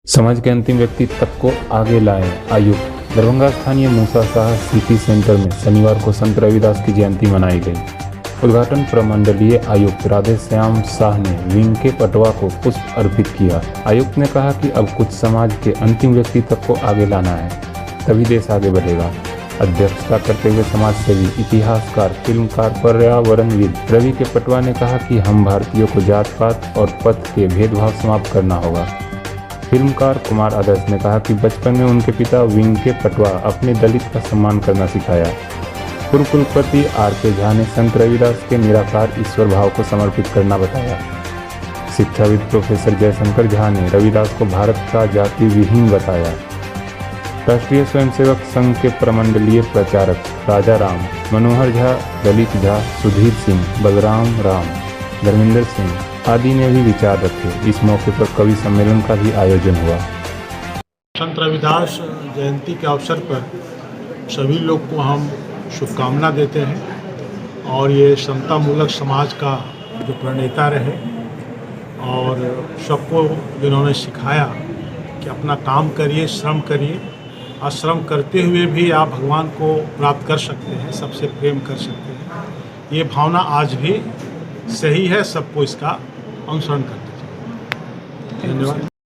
समाज के अंतिम व्यक्ति तक को आगे लाएं आयुक्त। दरभंगा स्थानीय मूसा शाह सिटी सेंटर में शनिवार को संत रविदास की जयंती मनाई गई। उद्घाटन प्रमंडलीय आयुक्त राधे श्याम शाह ने विंग के पटवा को पुष्प अर्पित किया। आयुक्त ने कहा कि अब कुछ समाज के अंतिम व्यक्ति तक को आगे लाना है, तभी देश आगे बढ़ेगा। अध्यक्षता करते हुए समाजसेवी, इतिहासकार, फिल्मकार, पर्यावरणविद रवि के पटवा ने कहा कि हम भारतीयों को जात पात और पथ के भेदभाव समाप्त करना होगा। फिल्मकार कुमार आदर्श ने कहा कि बचपन में उनके पिता विंग के पटवा अपने दलित का सम्मान करना सिखाया। पूर्व कुलपति आर.के. झा ने संत रविदास के निराकार ईश्वर भाव को समर्पित करना बताया। शिक्षाविद प्रोफेसर जयशंकर झा ने रविदास को भारत का जाति विहीन बताया। राष्ट्रीय स्वयंसेवक संघ के प्रमंडलीय प्रचारक राजा राम, मनोहर झा, ललित झा, सुधीर सिंह, बलराम राम, धर्मेंद्र सिंह आदि ने भी विचार रखे। इस मौके पर कवि सम्मेलन का भी आयोजन हुआ। संत रविदास जयंती के अवसर पर सभी लोग को हम शुभकामना देते हैं और ये समतामूलक समाज का जो प्रणेता रहे और सबको जिन्होंने सिखाया कि अपना काम करिए, श्रम करिए और श्रम करते हुए भी आप भगवान को प्राप्त कर सकते हैं, सबसे प्रेम कर सकते हैं। ये भावना आज भी सही है, सबको इसका अनुसरण करना चाहिए। धन्यवाद।